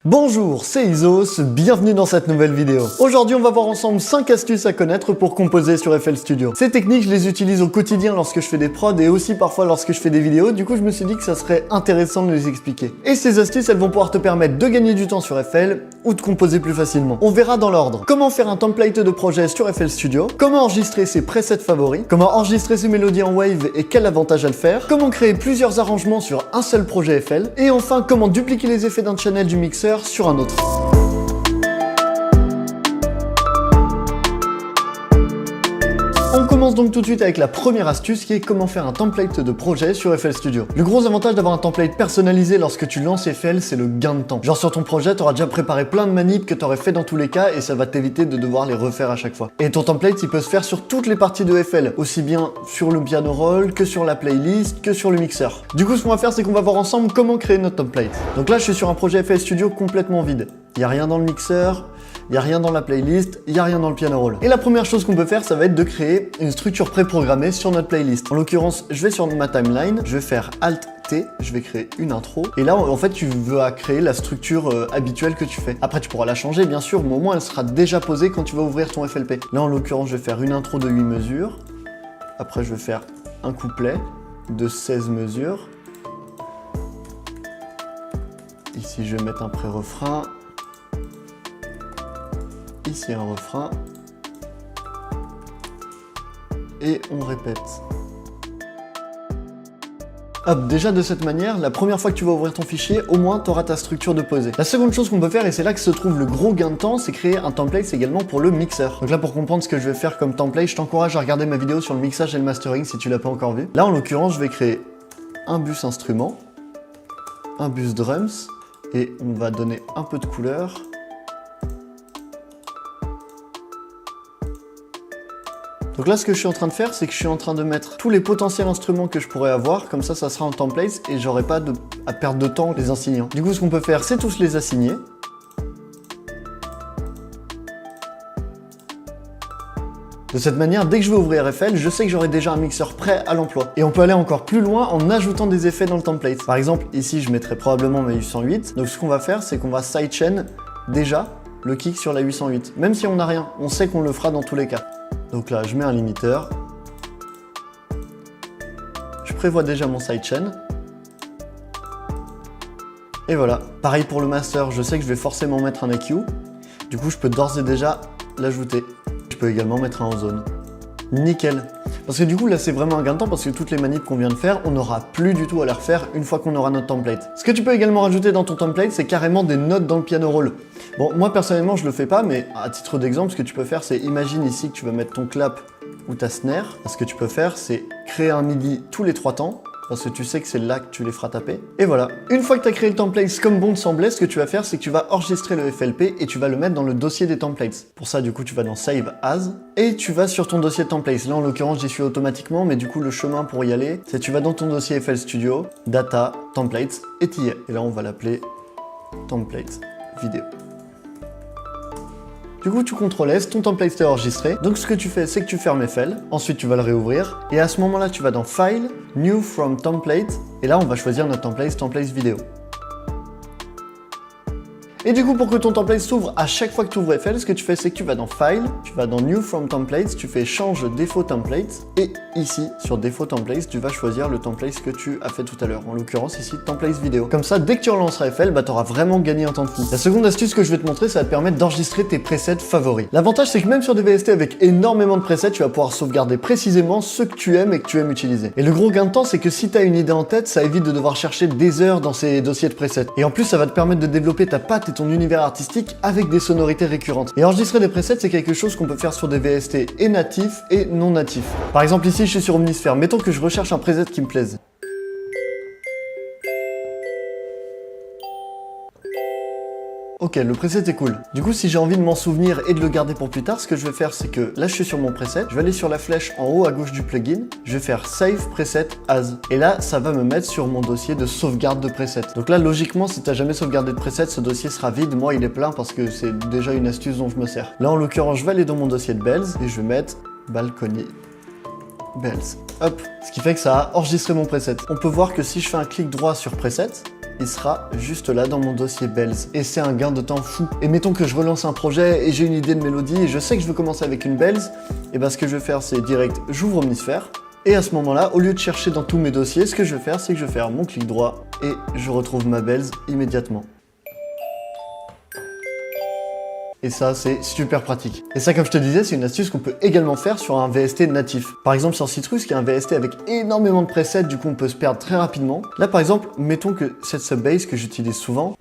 Bonjour, c'est Isos, bienvenue dans cette nouvelle vidéo. Aujourd'hui, on va voir ensemble 5 astuces à connaître pour composer sur FL Studio. Ces techniques, je les utilise au quotidien lorsque je fais des prods et aussi parfois lorsque je fais des vidéos, du coup je me suis dit que ça serait intéressant de les expliquer. Et ces astuces, elles vont pouvoir te permettre de gagner du temps sur FL ou de composer plus facilement. On verra dans l'ordre. Comment faire un template de projet sur FL Studio, comment enregistrer ses presets favoris, comment enregistrer ses mélodies en Wave et quel avantage à le faire, comment créer plusieurs arrangements sur un seul projet FL, et enfin comment dupliquer les effets d'un channel du mixeur sur un autre. On commence donc tout de suite avec la première astuce qui est comment faire un template de projet sur FL Studio. Le gros avantage d'avoir un template personnalisé lorsque tu lances FL, c'est le gain de temps. Genre sur ton projet, tu auras déjà préparé plein de manips que tu aurais fait dans tous les cas et ça va t'éviter de devoir les refaire à chaque fois. Et ton template, il peut se faire sur toutes les parties de FL, aussi bien sur le piano roll que sur la playlist, que sur le mixeur. Du coup, ce qu'on va faire, c'est qu'on va voir ensemble comment créer notre template. Donc là, je suis sur un projet FL Studio complètement vide. Il n'y a rien dans le mixeur, il n'y a rien dans la playlist, il n'y a rien dans le piano roll. Et la première chose qu'on peut faire, ça va être de créer une structure préprogrammée sur notre playlist. En l'occurrence, je vais sur ma timeline, je vais faire Alt-T, je vais créer une intro. Et là, en fait, tu vas créer la structure habituelle que tu fais. Après, tu pourras la changer, bien sûr, mais au moins, elle sera déjà posée quand tu vas ouvrir ton FLP. Là, en l'occurrence, je vais faire une intro de 8 mesures. Après, je vais faire un couplet de 16 mesures. Ici, je vais mettre un pré-refrain. Ici un refrain et on répète. Hop, déjà de cette manière, la première fois que tu vas ouvrir ton fichier, au moins tu auras ta structure de posée. La seconde chose qu'on peut faire, et c'est là que se trouve le gros gain de temps, c'est créer un template également pour le mixeur. Donc là, pour comprendre ce que je vais faire comme template, je t'encourage à regarder ma vidéo sur le mixage et le mastering si tu l'as pas encore vu. Là, en l'occurrence, je vais créer un bus instrument, un bus drums, et on va donner un peu de couleur. Donc là, ce que je suis en train de faire, c'est que je suis en train de mettre tous les potentiels instruments que je pourrais avoir, comme ça sera en template et j'aurai pas à perdre de temps les assignant. Du coup, ce qu'on peut faire, c'est tous les assigner. De cette manière, dès que je vais ouvrir FL, je sais que j'aurai déjà un mixeur prêt à l'emploi. Et on peut aller encore plus loin en ajoutant des effets dans le template. Par exemple, ici, je mettrai probablement ma 808. Donc ce qu'on va faire, c'est qu'on va sidechain déjà le kick sur la 808. Même si on n'a rien, on sait qu'on le fera dans tous les cas. Donc là, je mets un limiteur. Je prévois déjà mon sidechain. Et voilà. Pareil pour le master, je sais que je vais forcément mettre un EQ. Du coup, je peux d'ores et déjà l'ajouter. Je peux également mettre un en zone. Nickel. Parce que du coup, là, c'est vraiment un gain de temps parce que toutes les manips qu'on vient de faire, on n'aura plus du tout à les refaire une fois qu'on aura notre template. Ce que tu peux également rajouter dans ton template, c'est carrément des notes dans le piano roll. Bon, moi, personnellement, je le fais pas, mais à titre d'exemple, ce que tu peux faire, c'est imagine ici que tu vas mettre ton clap ou ta snare. Ce que tu peux faire, c'est créer un MIDI tous les 3 temps. Parce que tu sais que c'est là que tu les feras taper. Et voilà. Une fois que tu as créé le template comme bon te semblait, ce que tu vas faire, c'est que tu vas enregistrer le FLP et tu vas le mettre dans le dossier des templates. Pour ça, du coup, tu vas dans Save As et tu vas sur ton dossier de templates. Là, en l'occurrence, j'y suis automatiquement, mais du coup, le chemin pour y aller, c'est tu vas dans ton dossier FL Studio, Data, Templates et t'y es. Et là, on va l'appeler Template Vidéo. Du coup, tu contrôles S, ton template est enregistré. Donc, ce que tu fais, c'est que tu fermes FL. Ensuite, tu vas le réouvrir. Et à ce moment-là, tu vas dans File, New from Template. Et là, on va choisir notre template vidéo. Et du coup, pour que ton template s'ouvre à chaque fois que tu ouvres FL, ce que tu fais, c'est que tu vas dans File, tu vas dans New from Templates, tu fais Change Défaut Template. Et ici, sur Défaut Templates, tu vas choisir le template que tu as fait tout à l'heure. En l'occurrence, ici, Template vidéo. Comme ça, dès que tu relanceras FL, tu auras vraiment gagné un temps de fou. La seconde astuce que je vais te montrer, ça va te permettre d'enregistrer tes presets favoris. L'avantage, c'est que même sur des VST avec énormément de presets, tu vas pouvoir sauvegarder précisément ceux que tu aimes et que tu aimes utiliser. Et le gros gain de temps, c'est que si tu as une idée en tête, ça évite de devoir chercher des heures dans ces dossiers de presets. Et en plus, ça va te permettre de développer ta patte et ton univers artistique avec des sonorités récurrentes. Et enregistrer des presets, c'est quelque chose qu'on peut faire sur des VST et natifs et non natifs. Par exemple, ici, je suis sur Omnisphere. Mettons que je recherche un preset qui me plaise. Ok, le preset est cool. Du coup, si j'ai envie de m'en souvenir et de le garder pour plus tard, ce que je vais faire, c'est que là, je suis sur mon preset. Je vais aller sur la flèche en haut à gauche du plugin. Je vais faire Save Preset As. Et là, ça va me mettre sur mon dossier de sauvegarde de preset. Donc là, logiquement, si tu n'as jamais sauvegardé de preset, ce dossier sera vide. Moi, il est plein parce que c'est déjà une astuce dont je me sers. Là, en l'occurrence, je vais aller dans mon dossier de Bells et je vais mettre Balcony Bells. Hop, ce qui fait que ça a enregistré mon preset. On peut voir que si je fais un clic droit sur preset, il sera juste là dans mon dossier bells. Et c'est un gain de temps fou. Et mettons que je relance un projet et j'ai une idée de mélodie et je sais que je veux commencer avec une bells, et ben ce que je vais faire c'est direct, j'ouvre Omnisphere. Et à ce moment-là, au lieu de chercher dans tous mes dossiers, ce que je vais faire, c'est que je vais faire mon clic droit et je retrouve ma bells immédiatement. Et ça, c'est super pratique. Et ça, comme je te disais, c'est une astuce qu'on peut également faire sur un VST natif. Par exemple, sur Citrus, qui est un VST avec énormément de presets, du coup, on peut se perdre très rapidement. Là, par exemple, mettons que cette subbase que j'utilise souvent,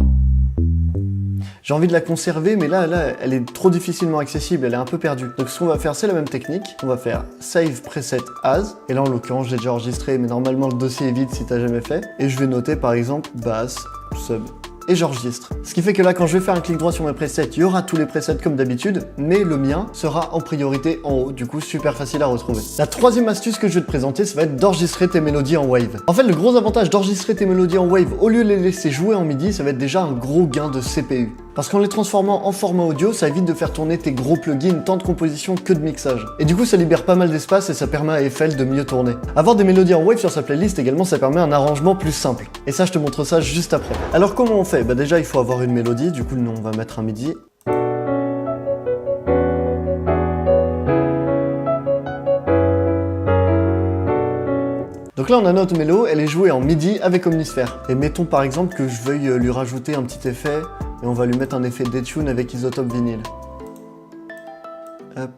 j'ai envie de la conserver, mais là, elle est trop difficilement accessible, elle est un peu perdue. Donc, ce qu'on va faire, c'est la même technique. On va faire Save Preset As. Et là, en l'occurrence, j'ai déjà enregistré, mais normalement, le dossier est vide si t'as jamais fait. Et je vais noter, par exemple, bass, sub. Et j'enregistre. Ce qui fait que là, quand je vais faire un clic droit sur mes presets, il y aura tous les presets comme d'habitude, mais le mien sera en priorité en haut, du coup super facile à retrouver. La troisième astuce que je vais te présenter, ça va être d'enregistrer tes mélodies en Wave. En fait, le gros avantage d'enregistrer tes mélodies en Wave, au lieu de les laisser jouer en MIDI, ça va être déjà un gros gain de CPU. Parce qu'en les transformant en format audio, ça évite de faire tourner tes gros plugins tant de composition que de mixage. Et du coup, ça libère pas mal d'espace et ça permet à FL de mieux tourner. Avoir des mélodies en Wave sur sa playlist également, ça permet un arrangement plus simple. Et ça, je te montre ça juste après. Alors comment on fait? Bah déjà, il faut avoir une mélodie, du coup, nous, on va mettre un MIDI. Donc là, on a notre mélo, elle est jouée en MIDI avec Omnisphere. Et mettons par exemple que je veuille lui rajouter un petit effet, et on va lui mettre un effet detune avec Isotope Vinyl. Hop.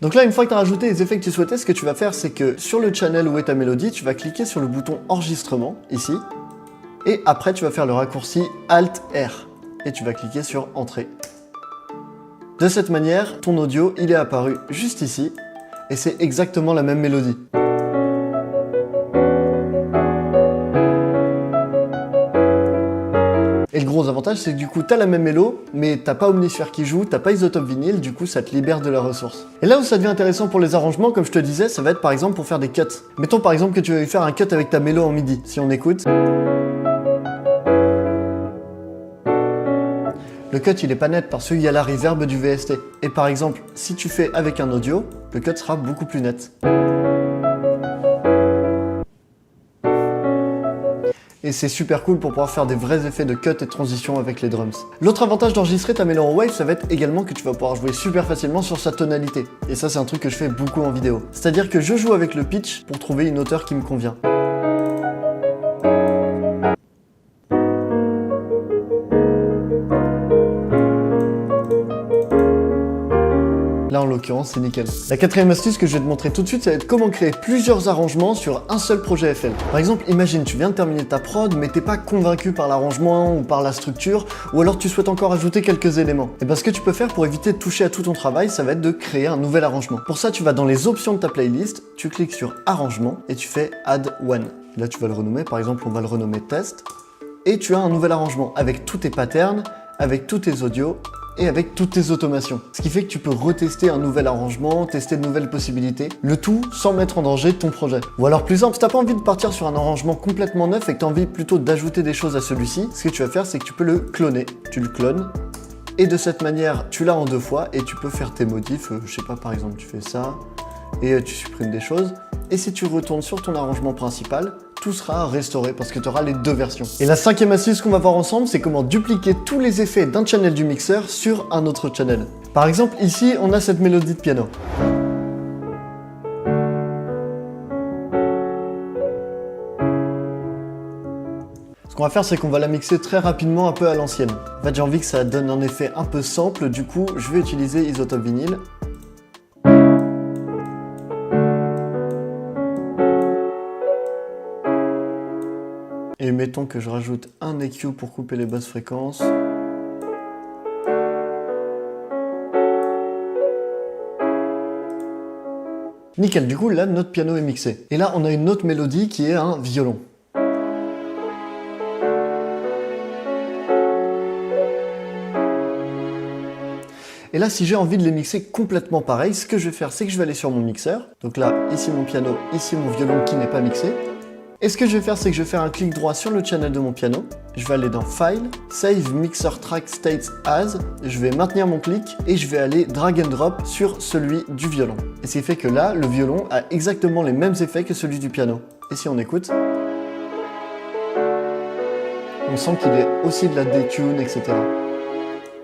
Donc là, une fois que tu as rajouté les effets que tu souhaitais, ce que tu vas faire, c'est que sur le channel où est ta mélodie, tu vas cliquer sur le bouton enregistrement, ici, et après tu vas faire le raccourci Alt-R, et tu vas cliquer sur Entrée. De cette manière, ton audio, il est apparu juste ici, et c'est exactement la même mélodie. Et le gros avantage, c'est que du coup, t'as la même mélo, mais t'as pas Omnisphere qui joue, t'as pas Isotope Vinyl, du coup, ça te libère de la ressource. Et là où ça devient intéressant pour les arrangements, comme je te disais, ça va être par exemple pour faire des cuts. Mettons par exemple que tu veux faire un cut avec ta mélo en MIDI. Si on écoute... Le cut, il est pas net parce qu'il y a la reverb du VST. Et par exemple, si tu fais avec un audio, le cut sera beaucoup plus net. Et c'est super cool pour pouvoir faire des vrais effets de cut et de transition avec les drums. L'autre avantage d'enregistrer ta mélo en Wave, ça va être également que tu vas pouvoir jouer super facilement sur sa tonalité. Et ça, c'est un truc que je fais beaucoup en vidéo. C'est-à-dire que je joue avec le pitch pour trouver une hauteur qui me convient. Là, en l'occurrence, c'est nickel. La quatrième astuce que je vais te montrer tout de suite, ça va être comment créer plusieurs arrangements sur un seul projet FL. Par exemple, imagine, tu viens de terminer ta prod, mais t'es pas convaincu par l'arrangement ou par la structure, ou alors tu souhaites encore ajouter quelques éléments. Et bien, ce que tu peux faire pour éviter de toucher à tout ton travail, ça va être de créer un nouvel arrangement. Pour ça, tu vas dans les options de ta playlist, tu cliques sur Arrangement et tu fais Add One. Là, tu vas le renommer, par exemple, on va le renommer Test. Et tu as un nouvel arrangement avec tous tes patterns, avec tous tes audios, et avec toutes tes automations. Ce qui fait que tu peux retester un nouvel arrangement, tester de nouvelles possibilités, le tout sans mettre en danger ton projet. Ou alors plus simple, si t'as pas envie de partir sur un arrangement complètement neuf et que t'as envie plutôt d'ajouter des choses à celui-ci, ce que tu vas faire, c'est que tu peux le cloner. Tu le clones, et de cette manière, tu l'as en 2 fois, et tu peux faire tes modifs, je sais pas, par exemple, tu fais ça, et tu supprimes des choses, et si tu retournes sur ton arrangement principal, tout sera restauré parce que tu auras les 2 versions. Et la 5e astuce qu'on va voir ensemble, c'est comment dupliquer tous les effets d'un channel du mixeur sur un autre channel. Par exemple, ici, on a cette mélodie de piano. Ce qu'on va faire, c'est qu'on va la mixer très rapidement, un peu à l'ancienne. En fait, j'ai envie que ça donne un effet un peu sample, du coup, je vais utiliser Isotope Vinyl. Et mettons que je rajoute un EQ pour couper les basses fréquences. Nickel, du coup là notre piano est mixé. Et là on a une autre mélodie qui est un violon. Et là, si j'ai envie de les mixer complètement pareil, ce que je vais faire, c'est que je vais aller sur mon mixeur. Donc là, ici mon piano, ici mon violon qui n'est pas mixé. Et ce que je vais faire, c'est que je vais faire un clic droit sur le channel de mon piano. Je vais aller dans File, Save Mixer Track States As. Je vais maintenir mon clic et je vais aller drag and drop sur celui du violon. Et ce qui fait que là, le violon a exactement les mêmes effets que celui du piano. Et si on écoute, on sent qu'il est aussi de la détune, etc.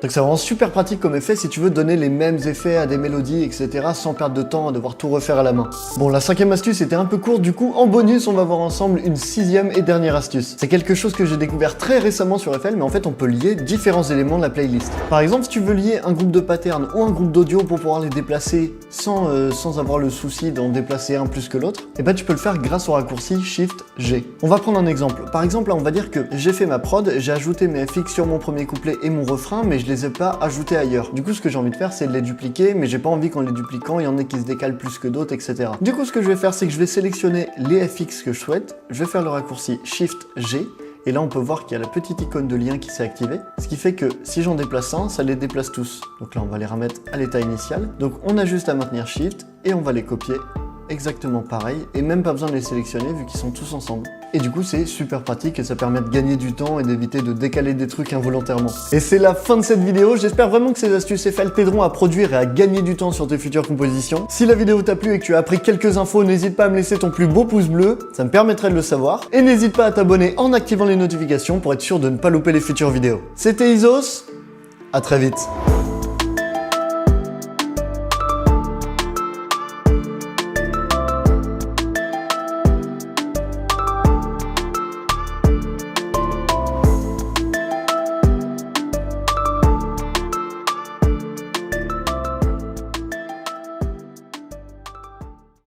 Donc c'est vraiment super pratique comme effet si tu veux donner les mêmes effets à des mélodies, etc. sans perdre de temps à devoir tout refaire à la main. Bon, la 5e astuce était un peu courte, du coup, en bonus, on va voir ensemble une 6e et dernière astuce. C'est quelque chose que j'ai découvert très récemment sur FL, mais en fait, on peut lier différents éléments de la playlist. Par exemple, si tu veux lier un groupe de patterns ou un groupe d'audio pour pouvoir les déplacer sans avoir le souci d'en déplacer un plus que l'autre, et ben tu peux le faire grâce au raccourci Shift-G. On va prendre un exemple. Par exemple, là, on va dire que j'ai fait ma prod, j'ai ajouté mes FX sur mon premier couplet et mon refrain, mais je les ai pas ajoutés ailleurs. Du coup, ce que j'ai envie de faire, c'est de les dupliquer, mais j'ai pas envie qu'en les dupliquant, il y en ait qui se décalent plus que d'autres, etc. Du coup, ce que je vais faire, c'est que je vais sélectionner les FX que je souhaite, je vais faire le raccourci Shift-G, et là, on peut voir qu'il y a la petite icône de lien qui s'est activée, ce qui fait que si j'en déplace un, ça les déplace tous. Donc là, on va les remettre à l'état initial. Donc on a juste à maintenir Shift, et on va les copier exactement pareil, et même pas besoin de les sélectionner vu qu'ils sont tous ensemble. Et du coup, c'est super pratique et ça permet de gagner du temps et d'éviter de décaler des trucs involontairement. Et c'est la fin de cette vidéo. J'espère vraiment que ces astuces FL t'aideront à produire et à gagner du temps sur tes futures compositions. Si la vidéo t'a plu et que tu as appris quelques infos, n'hésite pas à me laisser ton plus beau pouce bleu, ça me permettrait de le savoir. Et n'hésite pas à t'abonner en activant les notifications pour être sûr de ne pas louper les futures vidéos. C'était Isos, à très vite.